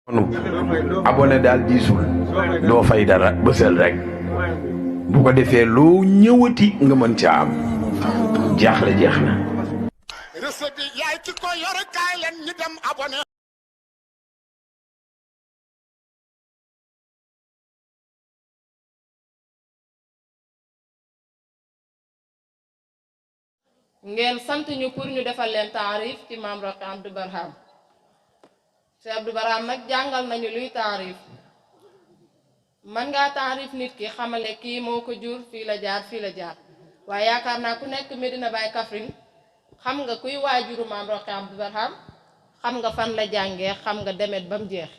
abonné daal diisul doo fay dara bësal rek bu ko defee loo ñëwati nga mën ca am jaaxle jeex na. recette bi yaay ki ko yor kaay leen ñu dem abonné. ngeen sant ñu pour ñu defal leen taarif ci Mame Rokhaya Abdou Barham Cheikh Abdou Barham nag jàngal nañu luy taarif man ngaa taarif nit ki xamale kii moo ko jur fii la jaar waaye yaakaar naa ku nekk Medina Baye Kaffrine xam nga kuy waajuru Mame Rokhaya Abdou Barham xam nga fan la jàngee xam nga demet ba mu jeex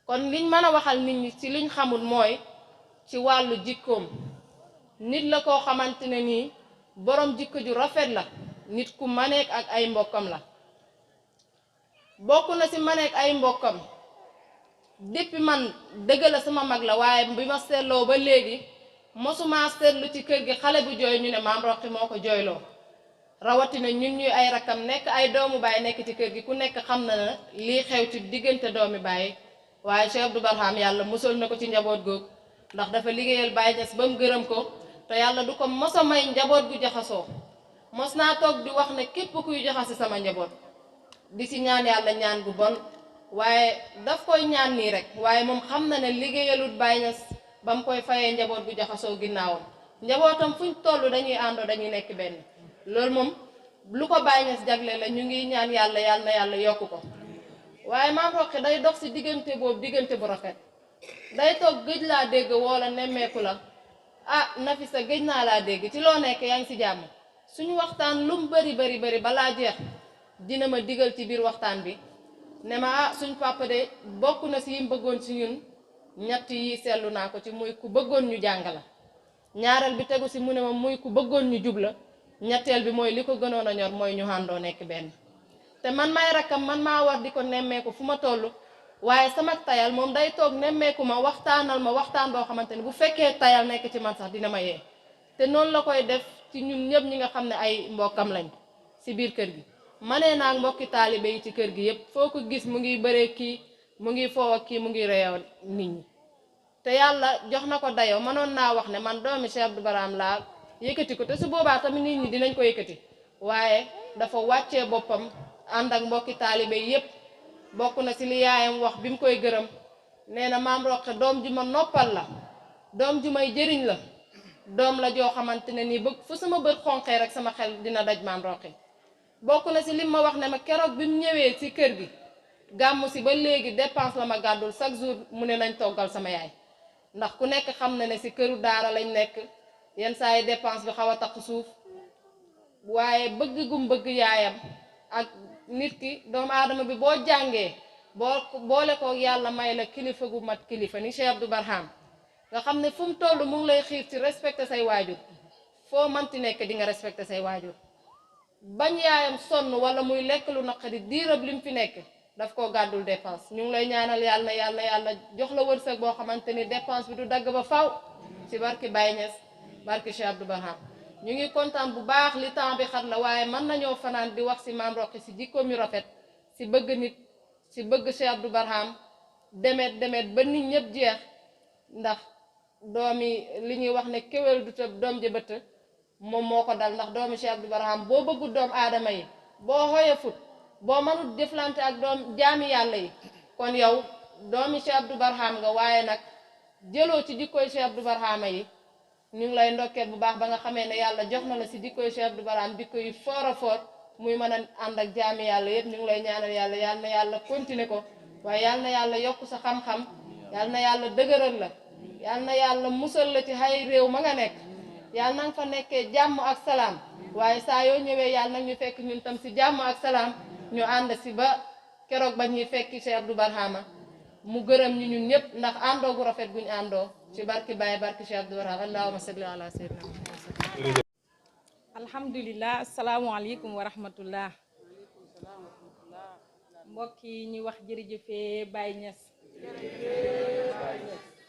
kon liñ mën a waxal nit ñi ci liñ xamul mooy ci wàllu jikkoom nit la koo xamante ne nii borom jikko ju rafet la nit ku maneek ak ay mbokkam la bokk na ci maneek ay mbokkam depuis man dëgg la sama mag la waaye bi ma seetloo ba léegi mosuma seetlu ci kër gi xale bu jooy ñu ne Mame Rokhaya moo ko jooyloo rawatina ñun ñuy ay rakam nekk ay doomu baay nekk ci kër gi ku nekk xam na ne lii xew ci diggante doomi baay waaye Cheikh Abdou Barham yàlla musal na ko ci njaboot googu ndax dafa liggéeyal Baay Ñas ba mu gërëm ko te yàlla du ko mos a may njaboot gu jaxasoo mos naa toog di wax ne képp kuy jaxase sama njaboot di ci ñaan yàlla ñaan gu bon waaye daf koy ñaan nii rek waaye moom xam na ne liggéeyalut Baay Ñas ba mu koy fayee njaboot gu jaxasoo ginnaawam njabootam fuñ toll dañuy àndoo dañuy nekk benn loolu moom lu ko Baay Ñas jagle la ñu ngi ñaan yàlla yàlla na yàlla yokku ko waaye Mame Rokhaya day dox ci diggante boobu diggante bu rafet day toog gëj laa dégg wala nemmeeku la ah Nafisa gëj naa laa dégg ci loo nekk yaa ngi ci jàmm suñu waxtaan lu mu bari balaa jeex dina ma digal ci biir waxtaan bi ne ma ah suñ papa de bokk na ci yim bëggoon ci ñun ñett yi seetlu naa ko ci muy ku bëggoon ñu jàng la ñaareel bi tegu ci mu ne ma muy ku bëggoon ñu jub la ñetteel bi mooy li ko gënoon a ñor mooy ñu àndoo nekk benn te man may rakkam man maa war di ko nemmeeku fu ma toll waaye sama tayal moom day toog nemmeeku ma waxtaanal ma waxtaan boo xamante ne bu fekkee tayal nekk ci man sax dina ma yee te noonu la koy def ci ñun ñëpp ñi nga xam ne ay mbokkam lañ ci biir kër gi manee naa mbokki taalibe yi ci kër gi yëpp foo ko gis mu ngi bëree kii mu ngi foow ak kii mu ngi reew nit ñi te yàlla jox na ko dayoo mënoon naa wax ne man doomi Cheikh Abdou Barham laa yëkkati ko te su boobaa tamit nit ñi dinañ ko yëkkati waaye dafa wàccee boppam ànd ak mbokki taalibe yi yëpp bokk na ci li yaayam wax bi mu koy gërëm nee na Mame Rokhaya doom ju ma noppal la doom ju may jëriñ la doom la joo xamante ne nii bëgg fu sama bët xonqee rek sama xel dina daj Mame Rokhaya bokk na ci lim ma wax ne ma keroog bi mu ñëwee ci kër gi gàmmu si ba léegi dépense la ma gàddul chaque jour mu ne nañ toggal sama yaay ndax ku nekk xam na ne ci këru daara lañ nekk yenn saa yi dépense bi xaw a takk suuf waaye bëgg gum bëgg yaayam ak nit ki doomu aadama bi boo jàngee boole ko yàlla may la kilifa gu mat kilifa ni Cheikh Abdou Barham nga xam ne fu mu toll mu ngi lay xiir ci respecté say waajur foo manti nekk di nga respecté say waajur bañ yaayam sonn wala muy lekk lu naqari diirab lim fi nekk daf koo gàddul dépense ñu ngi lay ñaanal yàlla yàlla jox la wërsëg boo xamante ni dépense bi du dagg ba faw ci barki Baye Niass barki Cheikh Abdou Barham ñu ngi kontaan bu baax li temps bi xat la waaye mën nañoo fanaan di wax ci Mame Rokhaya ci jikkoom yu rafet ci bëgg nit ci bëgg Cheikh Abdou Barham demet ba nit ñëpp jeex ndax doomi li ñuy wax ne kéwél du tëb doom ji bëtt moom moo ko dal ndax doomi Cheikh Abdou Barham boo bëggu doom aadama yi boo xoyefut boo mënut deflante ak doom jaami yàlla yi kon yow doomi Cheikh Abdou Barham nga waaye nag jëloo ci jikkoy Cheikh Abdou Barham yi ñu ngi lay ndokkeel bu baax ba nga xamee ne yàlla jox na la ci jikkoy Cheikh Abdou Barham jikko yu foor a foor muy mën a ànd ak jaami yàlla yëpp ñu ngi lay ñaanal yàlla na yàlla continuer ko waaye yàlla na yàlla yokk sa xam-xam yàlla na yàlla dëgëral la yàlla na yàlla musal la ci xay réew ma nga nekk yàlla na nga fa nekkee jàmm ak salaam waaye saa yoo ñëwee yàlla nag ñu fekk ñun tam ci jàmm ak salaam ñu ànd ci ba keroog ba ñuy fekki Cheikh Abdou Barham mu gërëm ñu ñun ñëpp ndax àndoo gu rafet guñ àndoo ci barki Baye barki Cheikh Abdou Barham allahumma salli ala sayyidina alhamdulilah asalaamualeykum wa rahmatullah mbokk yi ñu wax jërëjëfee Baye Niass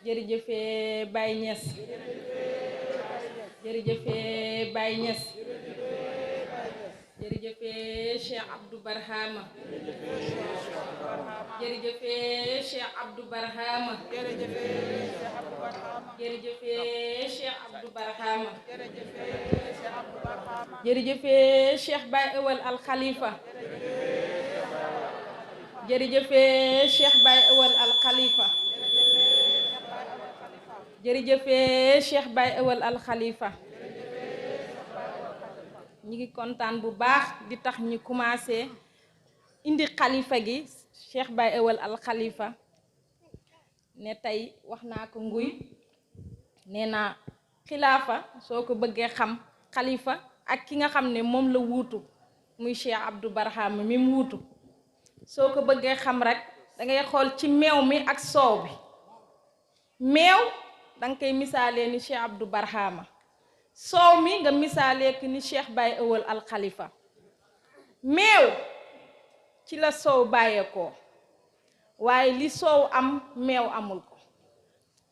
jërëjëfee Baye Niass jërëjëfee Baye Niass jërëjëfee Cheikh Abdou Barhama jërëjëfee Cheikh Abdou Barhama jërëjëfee Cheikh Abdou Barhama jërëjëfee Cheikh Baye Ewal Al Khalifa jërëjëfee Cheikh Baye Ewal Al Khalifa jërëjëfee Cheikh Baye Ewal Al Khalifa ñi ngi kontaan bu baax di tax ñu commencé indi xalifa gi Cheikh Baye Ewal Al Khalifa ne tey wax naa ko nguy nee naa xilaafa soo ko bëggee xam xalifa ak ki nga xam ne moom la wuutu muy Cheikh Abdou Barhama mi mu wuutu soo ko bëggee xam rek dangay xool ci meew mi ak soow bi meew danga koy misaalee ni Cheikh Abdou Barhama soow mi nga misaalee ki ni Cheikh Baye Ewal Al Khalifa meew ci la soow bàyyeekoo waaye li soow am meew amul ko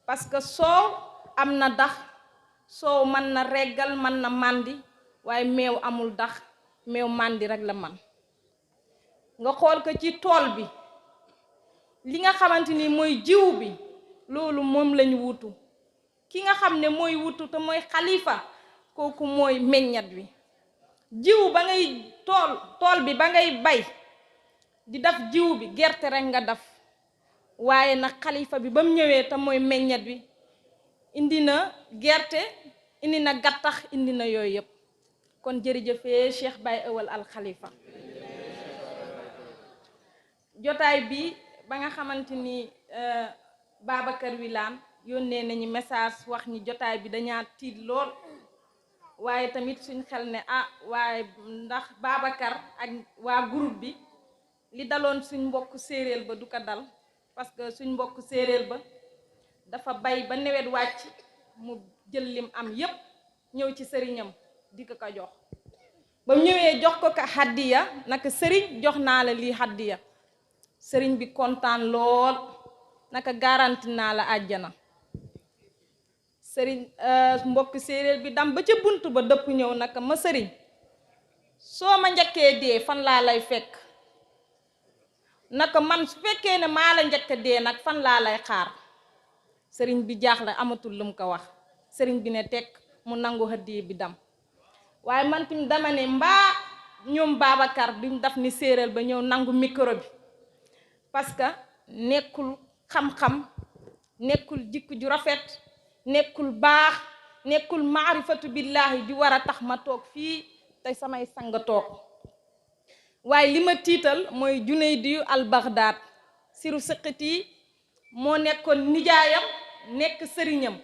parce que soow am na dax soow mën na reggal mën na màndi waaye meew amul dax meew màndi rek la man nga xool ko ci tool bi li nga xamante ni mooy jiw bi loolu moom lañu wutu ki nga xam ne mooy wutu te mooy xalifa kooku mooy meññat wi jiw ba ngay tool bi ba ngay bay di def jiw bi gerte rek nga def waaye nag xalifa bi ba mu ñëwee te mooy meññat wi indi na gerte indi na gattax indi na yooyu yëpp kon jërëjëfee Cheikh Baye Ewal Al Khalifa jotaay bi ba nga xamante ni Babacar Wilane yónnee nañu message wax ni jotaay bi dañaa tiit lool waaye tamit suñ xel ne waaye ndax Babacar ak waa groupe bi li daloon suñ mbokk séeréer ba du ko dal parce que suñ mbokk séeréer ba dafa bay ba nawet wàcc mu jël lim am yépp ñëw ci sëriñam di ko jox ba mu ñëwee jox ko hadiya naka sëriñ jox naa la lii hadiya sëriñ bi kontaan lool naka garanti naa la àjjana sëriñ mbokk séeréer bi dam ba ca bunt ba dëpp ñëw naka ma sëriñ soo ma njëkkee dee fan laa lay fekk naka man su fekkee ne maa la njëkk dee nag fan laa lay xaar sëriñ bi jaaxle amatul lu mu ko wax sëriñ bi ne tekk mu nangu hadiya bi dam waaye man tim dama ne mbaa ñoom Babacar duñ daf ni séeréer ba ñëw nangu micro bi parce que nekkul xam-xam nekkul jikko ju rafet nekkul baax nekkul maarifatu billahi di war a tax ma toog fii te samay sang toog waaye li ma tiital mooy Junaydi al Baghdad siru siqiti moo nekkoon nijaayam nekk sëriñam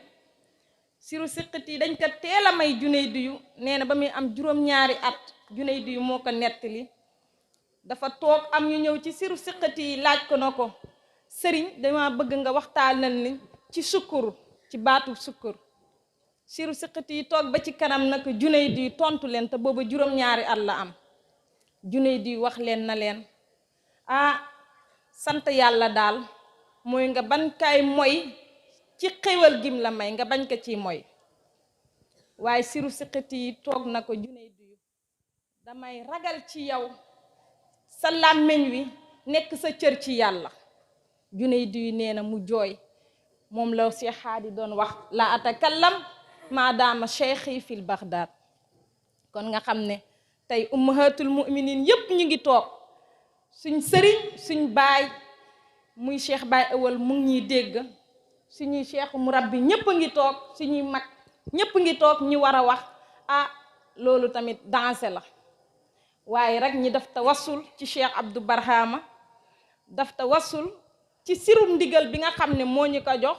siru siqiti dañ ko teel a may Junaydi nee na ba muy am juróom-ñaari at Junaydi moo ko nettali dafa toog am ñu ñëw ci siru siqiti laaj ko na ko sëriñ dama bëgg nga waxtaanal ni ci sukkur ci baatu sukkur siru siqiti toog ba ci kanam nag Junaydi tontu leen te booba juróom-ñaari at la am Junaydi wax leen na leen sant yàlla daal mooy nga bañ kay moy ci xéwal gim la may nga bañ ko ci moy waaye siru siqiti toog na ko Junaydi damay ragal ci yow sa làmmiñ wi nekk sa cër ci yàlla Junaydi nee na mu jooy moom la Cheikh Haadi doon wax la atakallam maadaama cheikhi fil Baghdad kon nga xam ne tey ummahatul mu'minin yépp ñu ngi toog suñ sëriñ suñ baay muy Cheikh Baye Ewal mu ngi ñuy dégg suñuy cheikh murabbi ñépp a ngi toog suñuy mag ñépp ngi toog ñu war a wax loolu tamit danse la waaye rek ñi daf tawassul ci Cheikh Abdou Barhama daf tawassul ci sirum ndigal bi nga xam ne moo ñu ko jox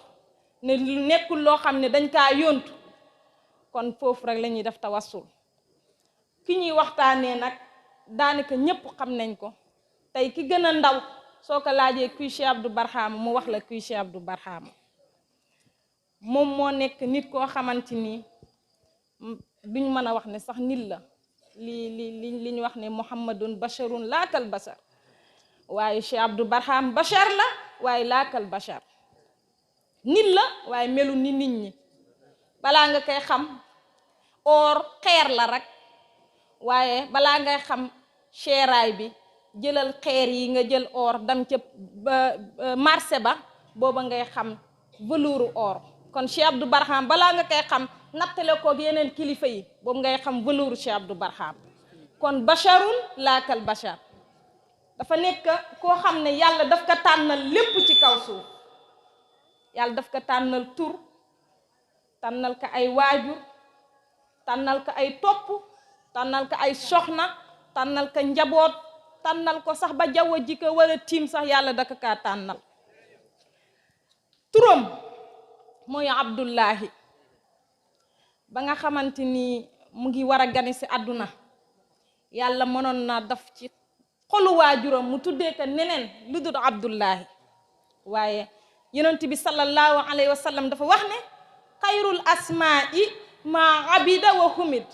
ne lu nekkul loo xam ne dañ kaa yóntu kon foofu rek la ñuy def tawassul ki ñuy waxtaanee nag daanaka ñépp xam nañ ko tey ki gën a ndaw soo ko laajee kuy Cheikh Abdou Barhama mu wax la kuy Cheikh Abdou Barhama moom moo nekk nit koo xamante ni duñ mën a wax ne sax nit la li ñu wax ne muhammadun basharun laakal bashar waaye Cheikh Abdou Barhama bashar la waaye laakal bashar nit la waaye melu ni nit ñi balaa nga koy xam or xeer la rek waaye balaa ngay xam seeraay bi jëlal xeer yi nga jël or dem ca marché ba booba ngay xam velouru or. kon Cheikh Abdou Barham balaa nga koy xam nattale koog yeneen kilifa yi boobu ngay xam velouru Cheikh Abdou Barham. kon basharun laakal bashar dafa nekk koo xam ne yàlla daf ko tànnal lépp ci kaw suuf. yàlla daf ko tànnal tur, tànnal ko ay waajur, tànnal ko ay topp, tànnal ko ay soxna, tànnal ko njaboot, tànnal ko sax ba jaww ji ko war a tiim sax yàlla daka kaa tànnal. turam mooy Abdullahi. ba nga xamante ni mu ngi war a gane si àdduna yàlla mënoon na daf ci xolu waajuram mu tuddee ko neneen lu dul Abdullahi, waaye yonent bi sallallahu alayhi wa sallam dafa wax ne xayrul asmaa'i ma abida wa humid.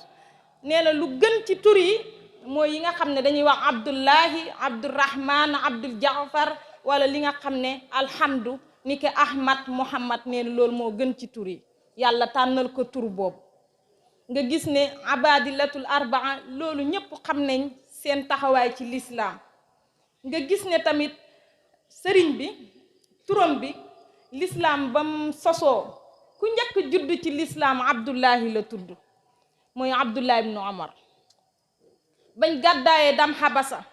nee na lu gën ci tur yi mooy yi nga xam ne dañuy wax Abdullahi, Abdurrahman, Abdul Jaafar, wala li nga xam ne alhamdu ni ke Ahmad, Muhammad. nee na loolu moo gën ci tur yi yàlla tànnal ko tur boobu. nga gis ne abadillatul arbaa loolu ñëpp xam nañ seen taxawaay ci lislaam. nga gis ne tamit sëriñ bi turam bi lislaam bam sosoo ku njëkk judd ci lislaam Abdullahi la tudd, mooy Abdullah ibnu Omar. bañ gàddaayee dam Habasa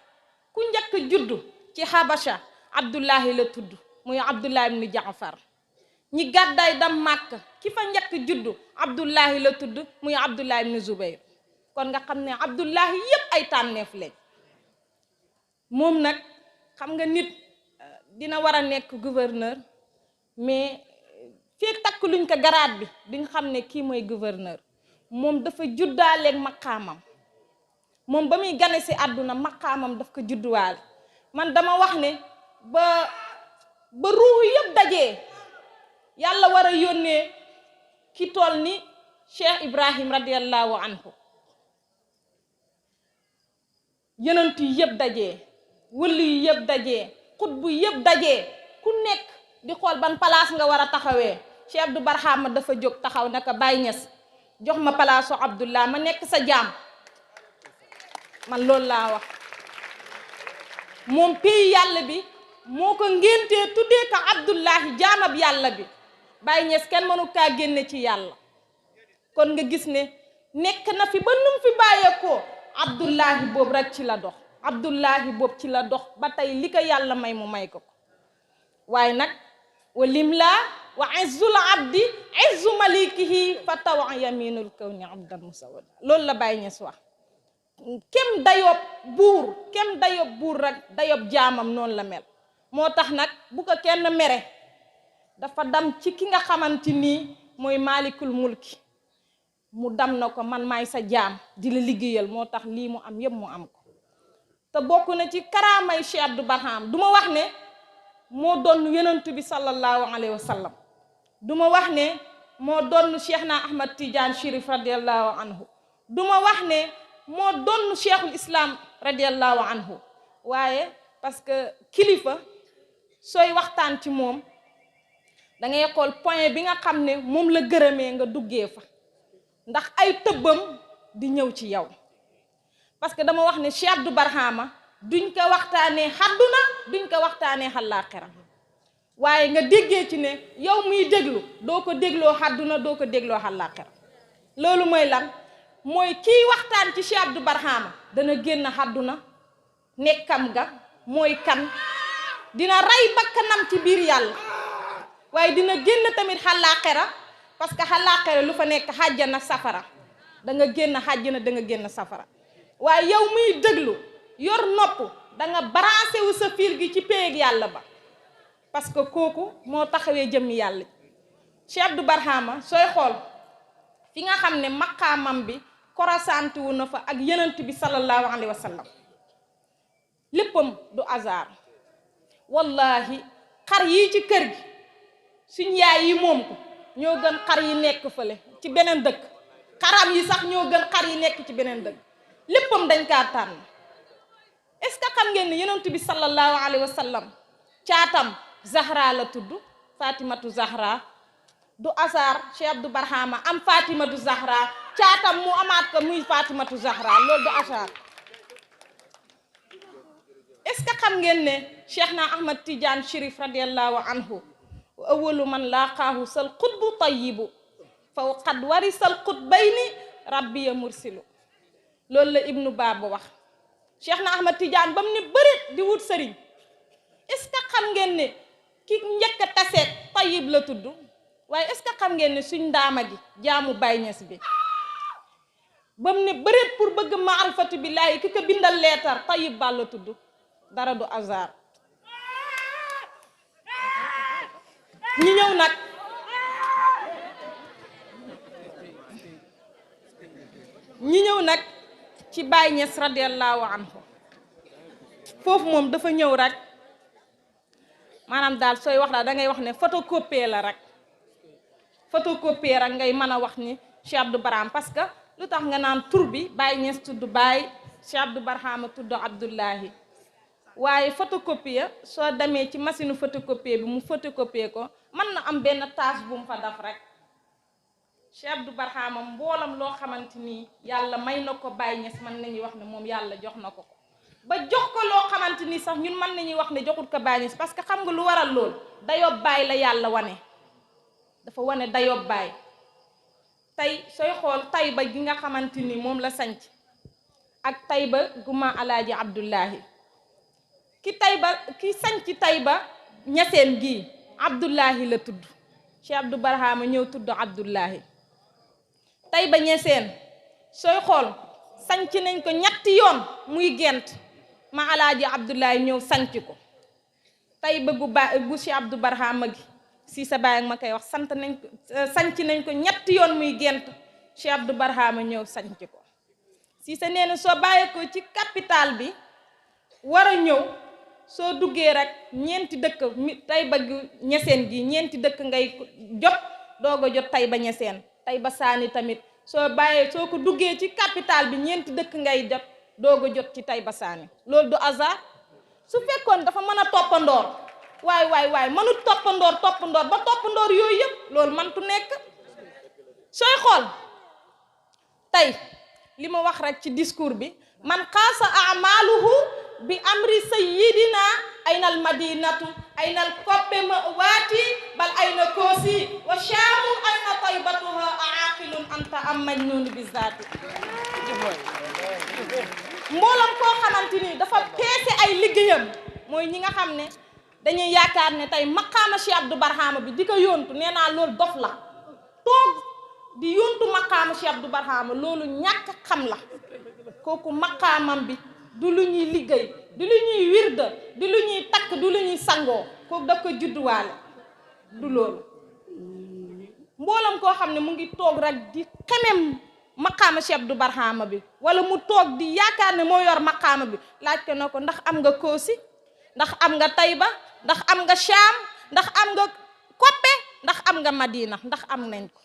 ku njëkk judd ci Habasha Abdullahi la tudd, mooy Abdullah ibnu Jaafar. ñi gàddaay dam Màkka ki fa njëkk judd Abdullahi la tudd, muy Abdullah ibnu Zubayr. kon nga xam ne Abdullahi yépp ay tànneef lañ. moom nag xam nga nit dina war a nekk gouverneur, mais fii takk luñ ko garaat bi di nga xam ne kii mooy gouverneur. moom dafa juddaaleeg maqaamam. moom ba muy gane si àdduna maqaamam daf ko judduwaale. man dama wax ne ba ruux yëpp dajee yàlla war a yónnee ki toll ni Cheikh Ibrahim radiallahu anhu, yonent yi yëpp dajee, wëllu yi yëpp dajee, xutbu yëpp dajee, ku nekk di xool ban place nga war a taxawee. Cheikh Abdou Barham dafa jóg taxaw naka Baye Niass jox ma palaasu Abdullah ma nekk sa jaam. man loolu laa wax. moom pays yàlla bi moo ko ngéntee tuddee ko Abdullahi, jaamab yàlla bi. Baye Niass kenn mënu kaa génne ci yàlla. kon nga gis ne nekk na fi ba num fi bàyyeekoo Abdullahi boobu rek ci la dox. Abdullahi boobu ci la dox ba tey li ko yàlla may mu may ko. waaye nag wa limla wa izzul abdi izzu malikihi fa tawa yaminul kawni abdan musawada. loolu la Baye Niass wax. kem dayob buur rek dayob jaamam noonu la mel. moo tax nag bu ko kenn mere, dafa dam ci ki nga xamante nii mooy maalikul mulki. mu dam na ko man maay sa jaam di la liggéeyal, moo tax lii mu am yépp mu am ko. te bokk na ci karaamay Cheikh Abdou Barham du ma wax ne moo doon yonent bi sallallahu alayhi wa sallam, du ma wax ne moo doon Cheikh na Ahmad Tidiane Chérif radiallahu anhu, du ma wax ne moo doon Cheikhul Islam radiallahu anhu. waaye parce que kilifa sooy waxtaan ci moom da ngay xool point bi nga xam ne moom la gërëmee nga duggee fa, ndax ay tëbbam di ñëw ci yow. parce que dama wax ne Cheikh Abdou Barham duñ ko waxtaanee àdduna duñ ko waxtaanee àllaaxira, waaye nga déggee ci ne yow muy déglu doo ko dégloo àdduna doo ko dégloo àllaaxira. loolu mooy lan? mooy kiy waxtaan ci Cheikh Abdou Barham dana génn àdduna nekkam ga mooy kan, dina rey bakkanam ci biir yàlla, waaye dina génn tamit àllaaxira. parce que àllaaxira lu fa nekk xàjjana safara, da nga génn xàjjana da nga génn safara. waaye yow muy déglu yor nopp da nga branché wu sa fiir gi ci péeg yàlla ba, parce que kooku moo taxawee jëmmi yàlla. Cheikh Abdou Barham sooy xool fi nga xam ne maqaamam bi korasanti wu na fa ak yonent bi sallallahu alayhi wa sallam, léppam du hasard. wallahi xar yi ci kër gi suñ yaay yi moom ko ñoo gën xar yi nekk fële ci beneen dëkk. xaram yi sax ñoo gën xar yi nekk ci beneen dëkk. léppam dañ kaa tànn. est-ce que xam ngeen ne yonent bi sallallahu alayhi wa sallam caatam Zahra la tudd, Fatimatu Zahra. du hasard Cheikh Abdou Barhama am Fatimatu Zahra caatam mu amaat ko muy Fatimatu Zahra loolu du hasard. est-ce que xam ngeen ne Cheikh na Ahmad Tidiane Chérif radiyallahu anhu wa awwalu man laqaahu sal qutbu tayyibu fa qad warisal qutbayni rabbiya mursilu loolu la Ibnu Baaba wax. Cheikh na Ahmad Tidiane ba mu ne bërit di wut sëriñ est-ce que xam ngeen ne ki njëkk a taseet Tayyib la tudd waaye est-ce que xam ngeen ne suñ ndaama gi jaamu Baay Ñas bi ba mu ne bërit pour bëgg maarifatu billaahi ki ko bindal leetar Tayyib Ba la tudd dara du hasard. ñi ñëw nag ci Baay Ñas radiyallahu anhu foofu moom dafa ñëw rek maanaam daal sooy wax daal da ngay wax ne photocopie la rek photocopie rek ngay mën a wax ni Cheikh Abdou Barhama parce que lu tax nga naan tur bi Baay Ñas tudd Baay Cheikh Abdou Barhama tudd Abdullahi waaye photocopie soo demee ci machine photocopie bi mu photocopie ko mën na am benn tâche bu mu fa def rek. Cheikh Abdou Barhama mboolam loo xamante ni yàlla may na ko Baay Ñas mën nañuy wax ne moom yàlla jox na ko ko ba jox ko loo xamante ni sax ñun mën nañuy wax ne joxut ko Baay Ñas parce que xam nga lu waral lool dayob Baay la yàlla wane dafa wane dayob Baay. tey sooy xool Tayba gi nga xamante ni moom la sanc ak Tayba guma Alaaji Abdullahi ki sanc Tayba Ñaseen gi Abdullahi la tudd Cheikh Abdou Barhama ñëw tudd Abdullahi. Tayba Ñaseen sooy xool sanc nañ ko ñetti yoon muy gent ma Alaaji Abdullahi ñëw sanc ko. Tayba gu Cheikh Abdou Barhama gi si sa baay ak ma koy wax sanc nañ ko ñetti yoon muy gent Cheikh Abdou Barhama ñëw sanc ko. si sa nee na soo bàyyee ko ci capital bi war a ñëw soo duggee rek ñeenti dëkk Tayba gu Ñaseen gi ñeenti dëkk ngay jot doog a jot Tayba Ñaseen. Tayba Saani tamit soo ko duggee ci capital bi ñeenti dëkk ngay jot doog a jot ci Tayba Saani loolu du hasard su fekkoon dafa mën a toppandoor waay mënut toppandoor ba toppandoor yooyu yëpp loolu mëntu nekk. sooy xool tey li ma wax rek ci discours bi man xaasa amaluhu bi amri sayyidina aynal madinatu aynal koppe ma waati bal ayna koosi wa shaamu ayna taybatuha aaqilun anta am majnun bi zaati. mboolam koo xamante ni dafa peese ay liggéeyam mooy ñi nga xam ne dañuy yaakaar ne tey maqaama Cheikh Abdou Barhama bi di ko yóntu nee naa loolu dof la toog di yóntu maqaama Cheikh Abdou Barhama loolu ñàkk xam la kooku maqaamam bi du lu ñuy liggéey du lu ñuy wirda du lu ñuy takk du lu ñuy sangoo kooku daf ko judduwaale du loolu. mboolam koo xam ne mu ngi toog rek di xemem maqaama Cheikh Abdou Barhama bi wala mu toog di yaakaar ne moo yor maqaama bi laaj ko na ko ndax am nga Koosi ndax am nga Tayba ndax am nga Shaam ndax am nga Koppe ndax am nga Madina ndax am nañ ko.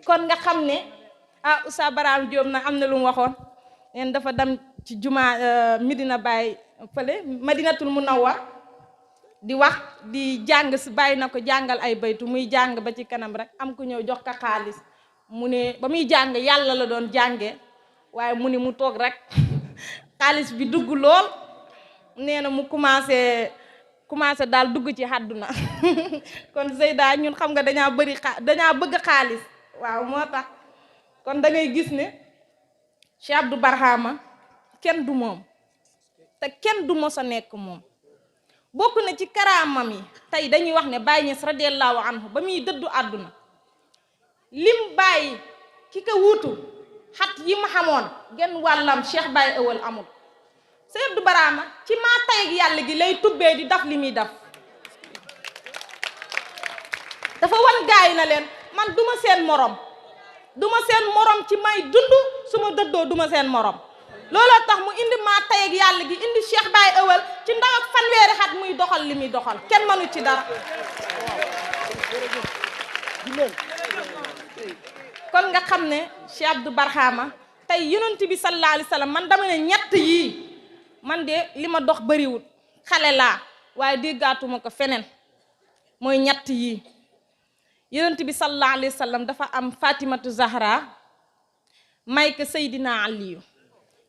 kon nga xam ne Oustaz Barham Diop nag am na lu mu waxoon neen dafa dem ci juma Medina Baye fële Madinatul Munawwar di wax di jàng si bàyyi na ko jàngal ay baytu muy jàng ba ci kanam rek am ku ñëw jox ko xaalis mu ne ba muy jàng yàlla la doon jànge waaye mu ne mu toog rek xaalis bi dugg lool nee na mu commencé daal dugg ci àdduna kon Zeyda ñun xam nga dañaa bëgg xaalis waaw moo tax kon da ngay gis ne Cheikh Abdou Barhama kenn du moom te kenn du mos a nekk moom. bokk na ci karaamam yi tey dañuy wax ne Baay Ñas radiyallahu anhu ba muy dëddu àdduna lim bàyyi ki ko wuutu xat yi ma xamoon genn wàllam Cheikh Baye Ewal amul. Cheikh Abdou Barhama ci maa tay ak yàlla gi lay tubbee di daf li muy def dafa wan gaay na leen man duma seen morom ci may dund su ma dëddoo duma seen morom. looloo tax mu indi maa tay ak yàlla gi indi Cheikh Baye Ewal ci ndaw ak fanweeri xat muy doxal li muy doxal kenn mënu ci dara. kon nga xam ne Cheikh Abdou Barhama tey yonent bi sallallahu alayhi wa sallam man dama ne ñett yii man de li ma dox bëriwul xale laa waaye déggaatuma ko feneen mooy ñett yii yonent bi sallallahu alayhi wa sallam dafa am Fatimatu Zahra may ko Seydina Aliyu,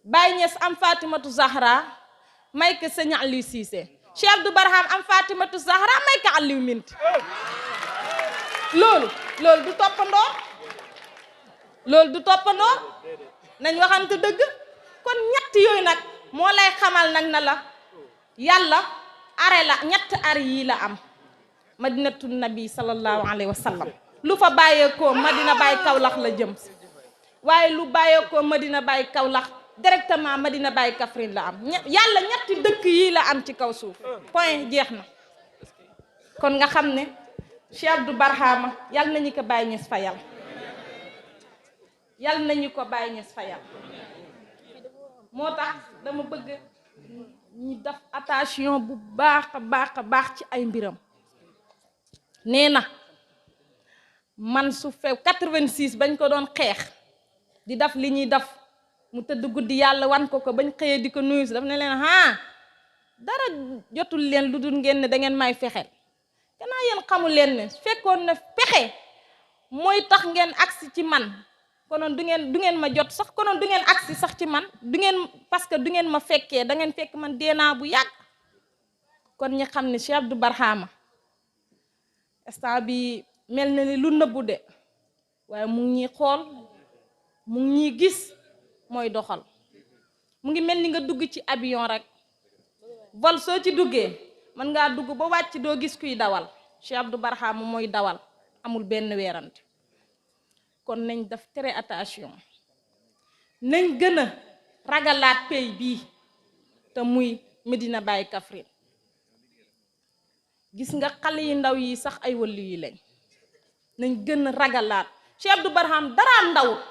Baye Niass am Fatimatu Zahra may ko sëñ Aliou Cissé, Cheikh Abdou Barham am Fatimatu Zahra may ko Aliou Mint. loolu du toppandoo, loolu du toppandoo, nañ waxante dëgg. kon ñett yooyu nag moo lay xamal nag na la yàlla are la ñett ar yii la am. madinatu nabi sallallahu alayhi wa sallam lu fa bàyyeekoo Madina Baye Kaolack la jëm, waaye lu bàyyeekoo Madina Baye Kaolack directement Madina Baye Kaffrine la am. yàlla ñetti dëkk yii la am ci kaw suuf, point, jeex na. kon nga xam ne Cheikh Abdou Barhama yal nañu ko Baye Niass fayal, yal nañu ko Baye Niass fayal. moo tax dama bëgg ñu def attention bu baax a baax ci ay mbiram. nee na man su few 86 bañ ko doon xeex di def li ñuy def mu tëdd guddi yàlla wan ko bañ xëyee di ko nuyu si daf ne leen dara jotul leen lu dul ngeen ne da ngeen may fexeel. kanaa yéen xamul leen ne fekkoon na pexe mooy tax ngeen agsi ci man, konoon du ngeen ma jot sax, konoon du ngeen agsi sax ci man, du ngeen, parce que du ngeen ma fekkee, da ngeen fekk man deenaa bu yàgg. kon ñi xam ne Cheikh Abdou Barhama instant bi mel na ni lu nëbbu de, waaye mu ngi ñuy xool, mu ngi ñuy gis, mooy doxal. mu ngi mel ni nga dugg ci avion rek, vol soo ci duggee mën ngaa dugg ba wàcc doo gis kuy dawal. Cheikh Abdou Barhama mooy dawal, amul benn weerante. kon nañ def très attention, nañ gën a ragalaat pays bii te muy Medina Baye Kaffrine. gis nga xale yi ndaw yi sax ay wëllu yi lañ, nañ gën a ragalaat. Cheikh Abdou Barhama dara ndawut,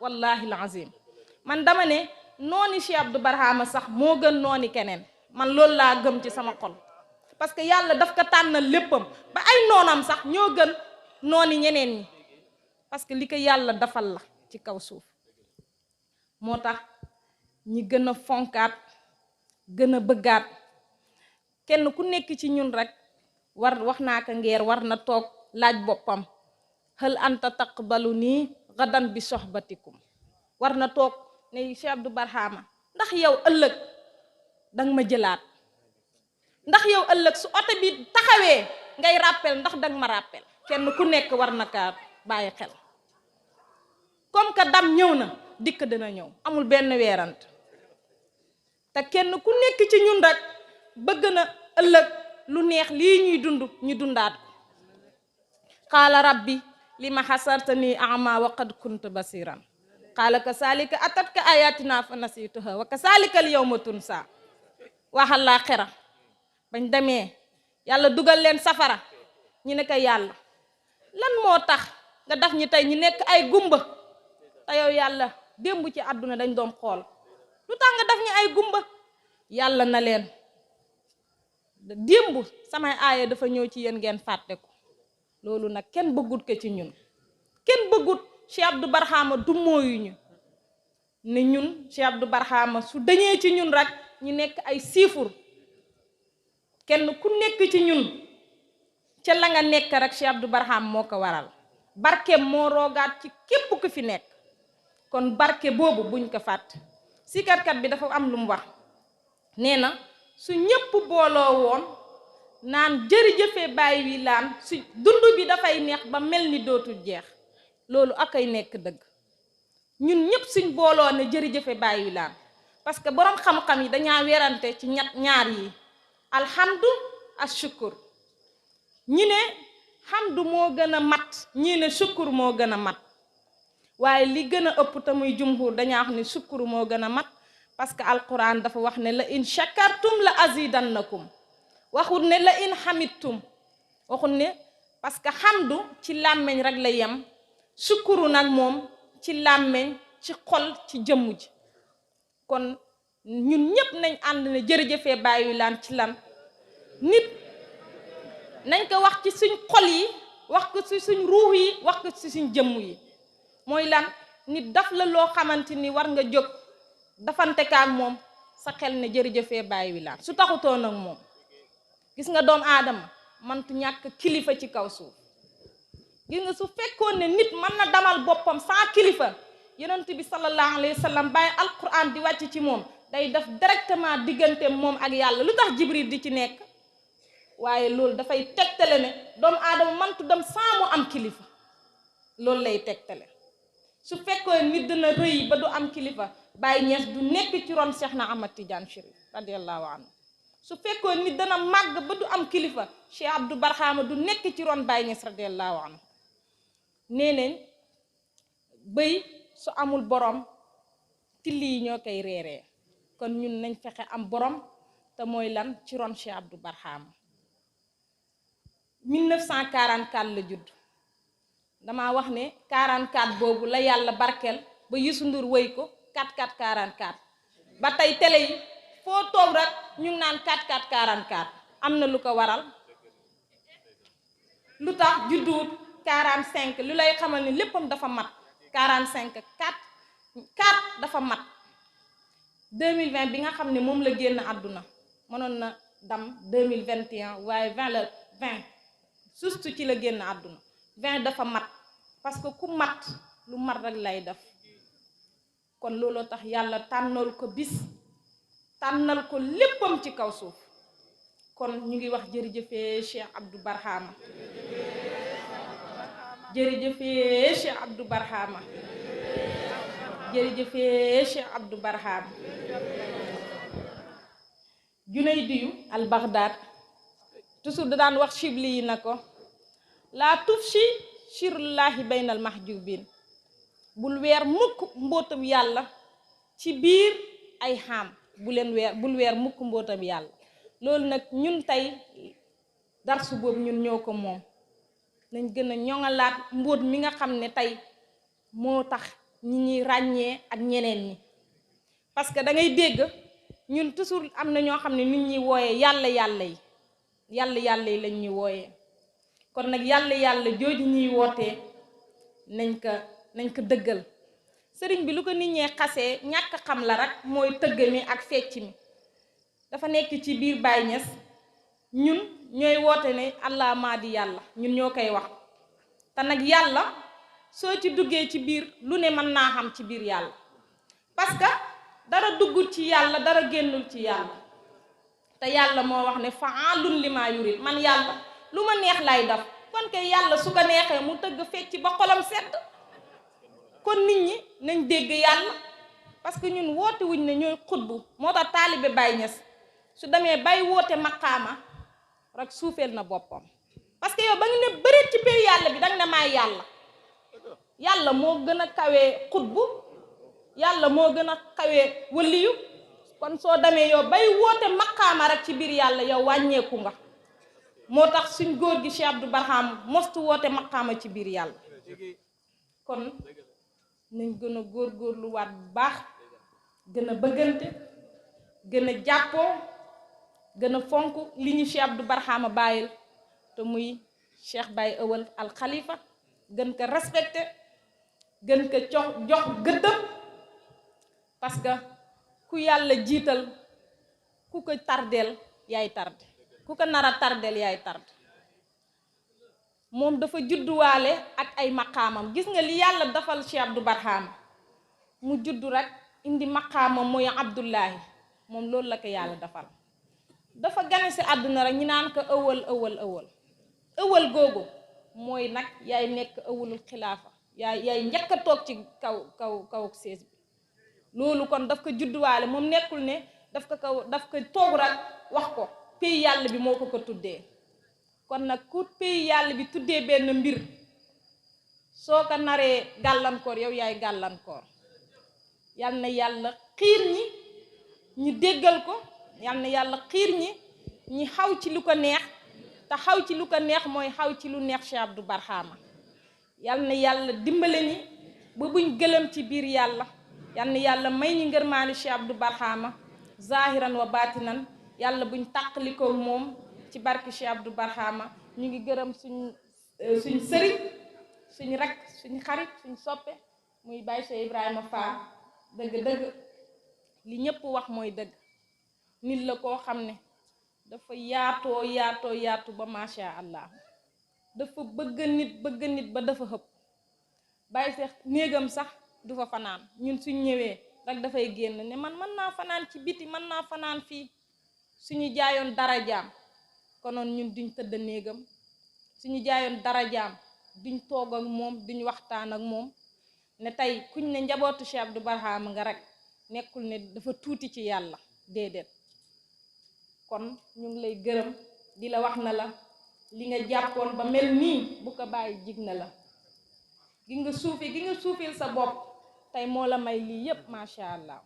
wallahi alazim. man dama ne nooni Cheikh Abdou Barhama sax moo gën nooni keneen, man loolu laa gëm ci sama xol. parce que yàlla daf ko tànnal léppam ba ay noonam sax ñoo gën nooni ñeneen ñi, parce que li ko yàlla defal la ci kaw suuf. moo tax ñi gën a fonkaat, gën a bëggaat. kenn ku nekk ci ñun rek wax naa ko ngeer war na toog laaj boppam, hal anta taqbalu nii gadan bi sohbatikum. war na toog ne Cheikh Abdou Barhama ndax yow ëllëg danga ma jëlaat, ndax yow ëllëg su oto bi taxawee ngay rappel ndax danga ma rappel. kenn ku nekk war na kaa bàyyi xel. comme que dam ñëw na, dikk dina ñëw, amul benn weerant. te kenn ku nekk ci ñun rek bëgg na ëllëg lu neex lii ñuy dund ñu dundaat ko. qaala rabbi lima hasartani a'ma wa qad kuntu basiran qaala kasalika atatka ayatina fa nasituha wa kasalika al yawma tunsa. waxal laa xera bañ demee yàlla dugal leen safara, ñu ne ko yàlla lan moo tax nga daf ñi tey ñu nekk ay gumba, te yow yàlla démb ci àdduna dañ doon xool, lu tax nga daf ñi ay gumba. yàlla na leen démb samay aaya dafa ñëw ci yéen ngeen fàtte ko. loolu nag kenn bëggut ko ci ñun, kenn bëggut Cheikh Abdou Barhama du mooyuñu ne ñun Cheikh Abdou Barhama su dañee ci ñun rek ñu nekk ay siifur. kenn ku nekk ci ñun ca la nga nekk rek Cheikh Abdou Barhama moo ko waral, barke moo roogaat ci képp ku fi nekk. kon barke boobu buñ ko fàtt. sikarkat bi dafa am lu mu wax, nee na su ñépp booloo woon naan jërëjëfe Baye Wilane su dund bi dafay neex ba mel ni dootul jeex. loolu ak ay nekk dëgg. ñun ñépp suñ booloo ne jërëjëfe Baye Wilane, parce que boroom xam-xam yi dañaa werante ci ñaar yi, alhamdu ak shukur. ñi ne hamdu moo gën a mat, ñii ne shukur moo gën a mat. waaye li gën a ëpp te muy jumhur dañaa wax ne shukur moo gën a mat, parce que alquran dafa wax ne la in shakartum la azidannakum. waxul ne la in hamidtum, waxul ne, parce que hamdu ci làmmeñ rek la yem, shukuru nag moom ci làmmeñ, ci xol, ci jëmm ji. kon ñun ñépp nañ ànd ne jërëjëfee Baye Wilane ci lan nit nañ ko wax ci suñ xol yi, wax ko ci suñ ruux yi, wax ko ci suñ jëmm yi. mooy lan nit daf la loo xamante ni war nga jóg dafante kaak moom sa xel ne jërëjëfee Baye Wilane. su taxutoon ak moom, gis nga doomu aadama mantu ñàkk kilifa ci kaw suuf. gis nga su fekkoon ne nit mën na damal boppam sans kilifa yonent bi sallallahu alayhi wa sallam bàyyi alquran di wàcc ci moom day def directement diggante moom ak yàlla lu tax jibril di ci nekk waaye loolu dafay tegtale ne doomu aadama mantu dem sans mu am kilifa loolu lay tegtale su fekkoon nit dina rëy ba du am kilifa Baye Niass du nekk ci ron Cheikh na Ahmad Tidiane Chérif radiyallahu anhu su fekkoon nit dana màgg ba du am kilifa Cheikh Abdou Barhama du nekk ci ron Baye Niass radiyallahu anhu nee nañ bëy su amul borom tilli yi ñoo koy reeree kon ñun nañ fexe am borom te mooy lan ci ron Cheikh Abdou Barhama 1944 la judd dama wax ne 44 boobu la yàlla barkeel ba Youssou Ndour wëy ko 44 44 ba tey télé yi foo toog rek ñu ngi naan 44 44 am na lu ko waral lu tax judduwut 45 lu lay xamal ni léppam dafa mat 45 4 dafa mat 2020 bi nga xam ne moom la génn àdduna mënoon na dam 2021 waaye 20 surtout ci la génn àdduna 20 dafa mat parce que ku mat lu mat rek lay def kon looloo tax yàlla tànnal ko bis tànnal ko léppam ci kaw suuf kon ñu ngi wax jërëjëfee Cheikh Abdou Barhama jërëjëfee Cheikh Abdou Barhama jërëjëfee Cheikh Abdou Barhama Junaydiyu al Baghdad toujours da daan wax Chibli yi na ko laa tufshi sirullahi baynal mahjubin bul weer mukk mbootam yàlla ci biir ay xaam bul weer mukk mbootam yàlla loolu nag ñun tey darsu boobu ñun ñoo ko moom nañ gën a ñoŋalaat mbóot mi nga xam ne tey moo tax ñi ñuy ràññee ak ñeneen ñi parce que da ngay dégg ñun toujours am na ñoo xam ne nit ñi wooyee yàlla yi lañ ñuy wooyee kon nag yàlla jooju ñuy wootee nañ ko dëggal sëriñ bi lu ko nit ñee xasee ñàkk xam la rek mooy tëgg mi ak fecc mi dafa nekk ci biir Baye Niass ñun ñooy woote ne allah maa di yàlla ñun ñoo koy wax te nag yàlla soo ci duggee ci biir lu ne mën naa xam ci biir yàlla parce que dara duggul ci yàlla dara génnul ci yàlla te yàlla moo wax ne fa'aalun limaa yurid man yàlla lu ma neex lay def kon kay yàlla su ko neexee mu tëgg fecc ba xolam sedd kon nit ñi nañ dégg yàlla parce que ñun woote wuñ ne ñooy xutbu moo tax taalibe Baye Niass su demee bay woote maqaama rek suufeel na boppam parce que yow ba nga ne bëreet ci biir yàlla bi danga ne maay yàlla moo gën a kawee xutbu yàlla moo gën a kawee waliyu kon soo demee yow bay woote maqaama rek ci biir yàlla yow wàññeeku nga moo tax suñ góor gi Cheikh Abdou Barhama mostu woote maqaama ci biir yàlla kon nañ gën a góorgóorluwaat bu baax gën a bëggante gën a jàppoo gën a fonk li ñu Cheikh Abdou Barhama bàyyil te muy Cheikh Baye Ewal al Khalifa gën ko respecté gën ko jox gëddëm parce que ku yàlla jiital ku ko tardeel yaay tardé ku ko nar a tardeel yaay tardé moom dafa judduwaale ak ay maqaamam gis nga li yàlla dafal Cheikh Abdou Barhama mu juddu rek indi maqaamam mooy Abdullahi moom loolu la ko yàlla dafal dafa gane si àdduna rek ñu naan ko ëwal googu mooy nag yaay nekk ëwalul xilaafa yaay njëkk a toog ci kaw sees bi loolu kon daf ko judduwaale moom nekkul ne daf ko toog rek wax ko pays yàlla bi moo ko tuddee kon nag ku pays yàlla bi tuddee benn mbir soo ko naree gàllankoor yow yaay gàllankoor yal na yàlla xiir ñi déggal ko yal na yàlla xiir ñi xaw ci lu ko neex te xaw ci lu ko neex mooy xaw ci lu neex Cheikh Abdou Barhama yal na yàlla dimbale ñi ba buñ gëlëm ci biir yàlla yal na yàlla may ñi ngërmaani Cheikh Abdou Barhama zahiran wa batinan yàlla buñ tàqalikoo moom ci barki Cheikh Abdou Barhama ñu ngi gërëm suñ sëriñ suñ rek suñ xarit suñ soppe muy Baye Cheikh Ibrahima Fall dëgg li ñëpp wax mooy dëgg nit la koo xam ne dafa yaatu ba masha Allah dafa bëgg nit ba dafa xëpp bàyyi seex néegam sax du fa fanaan ñun suñ ñëwee rek dafay génn ne man mën naa fanaan ci biti mën naa fanaan fii suñu jaayoon dara jaam konoon ñun duñ tëdd néegam suñu jaayoon dara jaam duñ toog ak moom duñ waxtaan ak moom ne tey kuñ ne njabootu Cheikh Abdou Barham nga rek nekkul ne dafa tuuti ci yàlla déedéet. kon ñu ngi lay gërëm di la wax na la li nga jàppoon ba mel nii bu ko bàyyi jig na la gi nga suufil sa bopp tey moo la may lii yépp macha allah.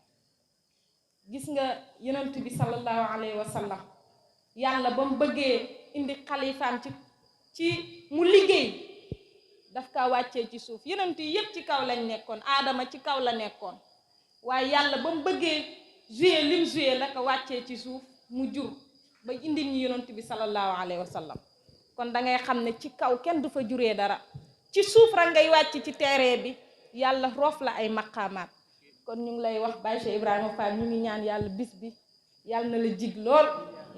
gis nga yonent bi sallallahu alayhi wa sallam yàlla ba mu bëggee indi xalifaam ci mu liggéey daf kaa wàccee ci suuf yonent yi yépp ci kaw lañ nekkoon aadama ci kaw la nekkoon waaye yàlla ba mu bëggee jouer lim jouer la ko wàccee ci suuf mu jur ba indi ñu yonent bi sallallahu alayhi wa sallam kon da ngay xam ne ci kaw kenn du fa juree dara ci suuf rek ngay wàcc ci terrain bi yàlla roof la ay maqaamaat. kon ñu ngi lay wax Baye Cheikh Ibrahima Fall ñu ngi ñaan yàlla bis bi yàlla na la jig lool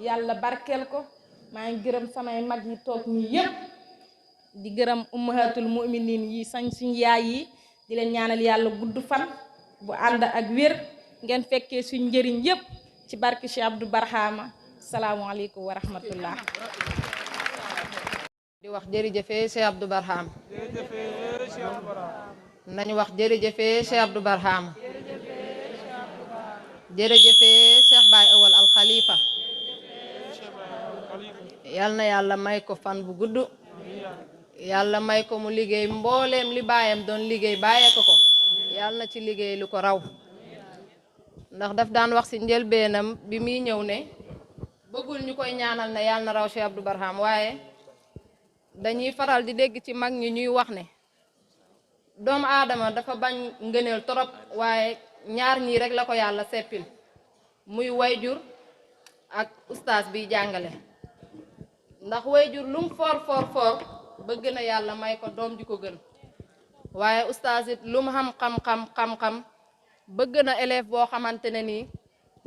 yàlla barkeel ko maa ngi gërëm samay mag yi toog ñi yépp di gërëm ummahatul mu'minin yi suñ yaay yi di leen ñaanal yàlla gudd fan bu ànd ak wér ngeen fekkee suñ njëriñ yépp ci barke Cheikh Abdou Barhama salaamualeykum wa rahmatullah. di wax jërëjëfee Cheikh Abdou Barham nañu wax jërëjëfee Cheikh Abdou Barham jërëjëfee Cheikh Baye Awal Al Khalifa yal na yàlla may ko fan bu gudd yàlla may ko mu liggéey mbooleem li baayam doon liggéey bàyyee ko yàlla na ci liggéey lu ko raw ndax daf daan wax ci njëlbeenam bi muy ñëw ne bëggul ñu koy ñaanal ne yàlla na raw Cheikh Abdou Barham waaye dañuy faral di dégg ci mag ñi ñuy wax ne doomu aadama dafa bañ ngëneel torop waaye ñaar ñii rek la ko yàlla seppil muy wayjur ak ustaas bi jàngale ndax wayjur lum for bëgg na yàlla may ko doom ji ko gën waaye ustaas it lum xam-xam bëgg na élève boo xamante ne nii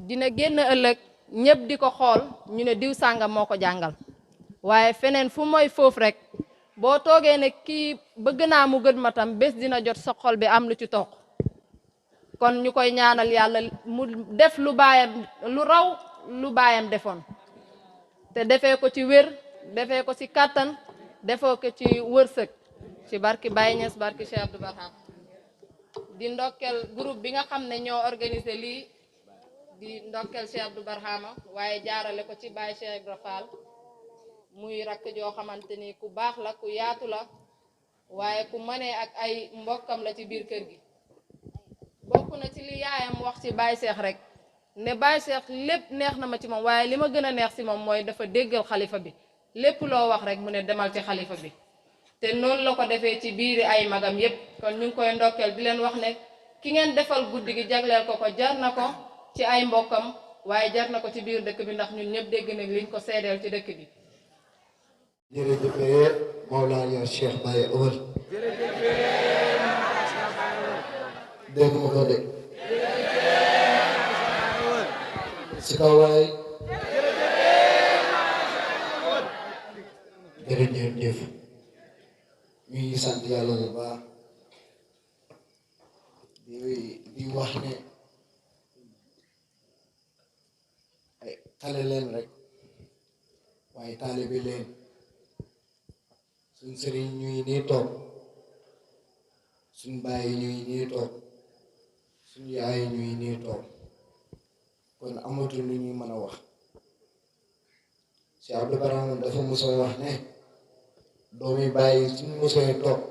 dina génn ëllëg ñëpp di ko xool ñu ne diw sàngam moo ko jàngal waaye feneen fu mooy foofu rek boo toogee ne kii bëgg naa mu gën ma tam bés dina jot sa xol bi am lu ci toog kon ñu koy ñaanal yàlla mu def lu raw lu baayam defoon te defee ko ci wér defee ko ci kàttan defee ko ci wërsëg ci barki Baye Niass barki Cheikh Abdou Barham di ndokkel groupe bi nga xam ne ñoo organisé lii di ndokkel Cheikh Abdou Barhama waaye jaarale ko ci Baye Cheikh Ibra Fall muy rakk joo xamante ni ku baax la ku yaatu la waaye ku mënee ak ay mbokkam la ci biir kër gi bokk na ci li yaayam wax ci Baye Cheikh rek ne Baye Cheikh lépp neex na ma ci moom waaye li ma gën a neex ci moom mooy dafa déggal xalifa bi lépp loo wax rek mu ne demal ci xalifa bi te noonu la ko defee ci biiri ay magam yépp kon ñu ngi koy ndokkeel di leen wax ne ki ngeen defal guddi gi jagleel ko jar na ko ci ay mbokkam waaye jar na ko ci biir dëkk bi ndax ñun ñëpp dégg nañ liñ ko seedeel ci dëkk bi. jërëjëf Mawlana Cheikh Baye Awal dégg ma ko de si kaw waay jërëjëf ñu ngi sant yàlla bu baax di wax ne ay xale leen rek waaye taalibe leen suñ sëriñ ñuy nii toog suñ bàyyi ñuy nii toog suñ yaay ñuy nii toog kon amatul lu ñuy mën a wax Cheikh Abdou Barham dafa mosoo wax ne doomi bàyyi suñ mosoo toog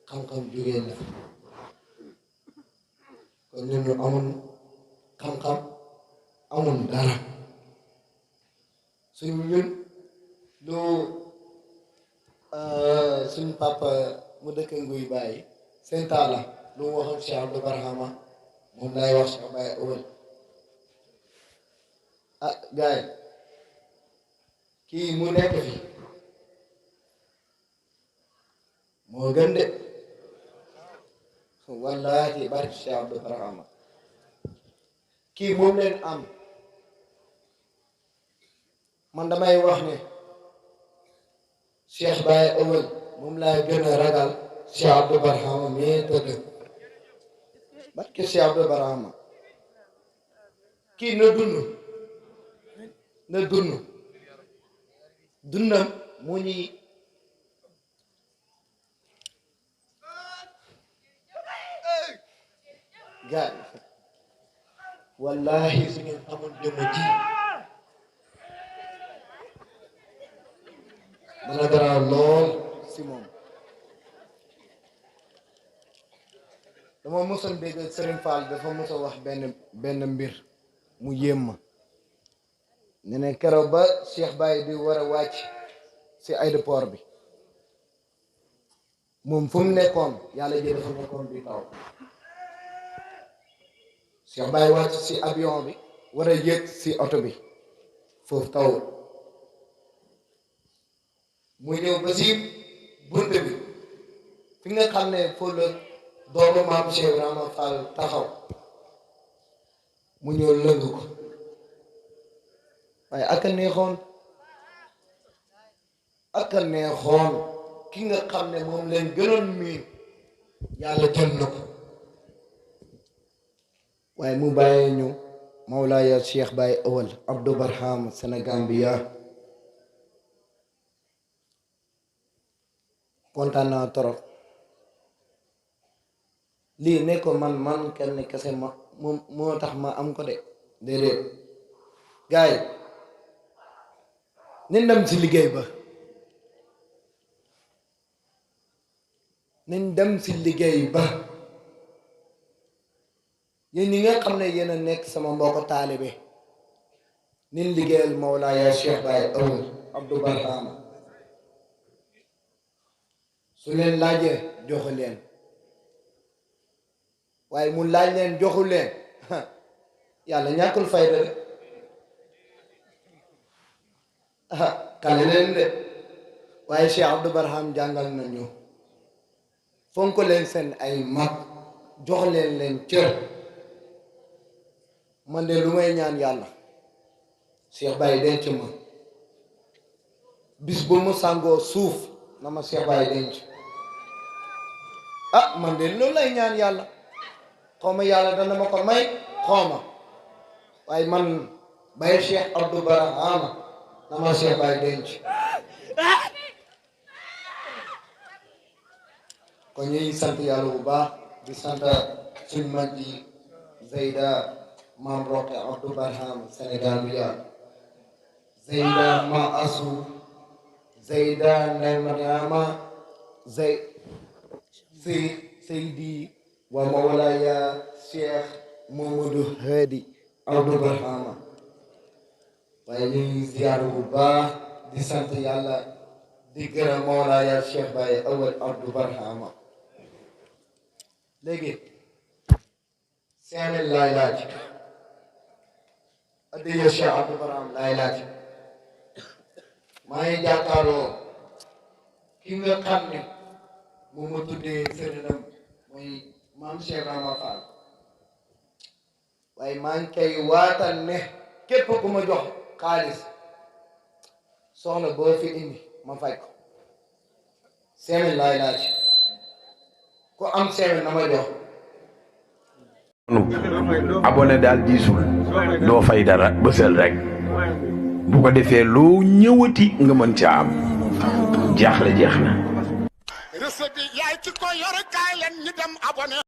xam-xam jógee na kon ñun ñu amun xam-xam amun dara suñ ñun lu suñ papa mu dëkk nguy bàyyi seen taala lu mu waxoon Cheikh Abdou Barhama moom lay wax Cheikh Baye Awal ah gaay kii mu nekk fi moo gën de wallaahi barki Cheikh Abdou Barhama kii moom leen am man damay wax ne Cheikh Baye Ewel moom laay gën a ragal Cheikh Abdou Barhama mii tëdd barke Cheikh Abdou Barhama kii na dund dundam mu ñuy gaay wallahi su ngeen amul jëmm ji dana garaaw lool si moom dama mosoon dégg Serigne Fall dafa mos a wax benn mbir mu yéem ma ne keroog ba Cheikh Baye di war a wàcc si aéroport bi moom fu mu nekkoon yàlla ji dafa nekkoon bi taw Cheikh Baye wàcc si avion bi war a yéeg si oto bi foofu taw mu ñëw ba si bunt bi fi nga xam ne foofu la doomu maam Cheikh Ibrahima Fall taxaw mu ñëw lëng ko waaye ak a neexoon ki nga xam ne moom leen gënoon miin yàlla jël na ko waaye mu bàyyee ñu Mawlaaya Cheikh Baye Ewel Abdou Barhama Sénégambia kontaan naa torop lii ne ko man kenn kese ma moo tax ma am ko de déedéet gaay nañ dem si liggéey ba yéen ñi nga xam ne yéen a nekk sama mbokk taalibe nañ liggéeyal Mawlaaya Cheikh Baye Ewel Abdou Barhama su leen laajee joxu leen waaye mu laaj leen joxu leen yàlla ñàkkul fayda de kale leen de waaye Cheikh Abdou Barhama jàngal nañu fonk leen seen ay mag jox leen cër man de lu may ñaan yàlla Cheikh Baye denc ma bis bu mu sàngoo suuf na ma Cheikh Baye denc man de loolu lay ñaan yàlla xawma yàlla dana ma ko may xawma waaye man Baye Cheikh Abdou Barhama na ma Cheikh Baye denc kon ñuy sant yàlla bu baax di sant suñ mag ji Zeyda Maam Roqe Abdou Barhama Sénégambia Zeyda Ma Asu Zeyda Ndey Mariama Seydi wa Mawlaaya Cheikh Mamadou Hadi Abdou Barhama waaye ñu ngi ziyaar bu baax di sant yàlla di gërëm Mawlaaya Cheikh Baye Ewel Abdou Barhama léegi 5000 laay laaj addiya Cheikh Abdou Barhama laay laaj maa ngi jàkkaarloo ki nga xam ne moom ma tuddee sëriñam mooy maam Cheikh Ibrahima Fall waaye maa ngi koy waatal ne képp ku ma jox xaalis soxla boo fi indi ma fay ko 5000 laay laaj ku am 5000 na ma jox. abonné daal diisul doo fay dara bësal rek bu ko defee loo ñëwati nga mën ca am jaaxle jeex na. recette bi yaay ci ko yor kaay leen ñu dem abonné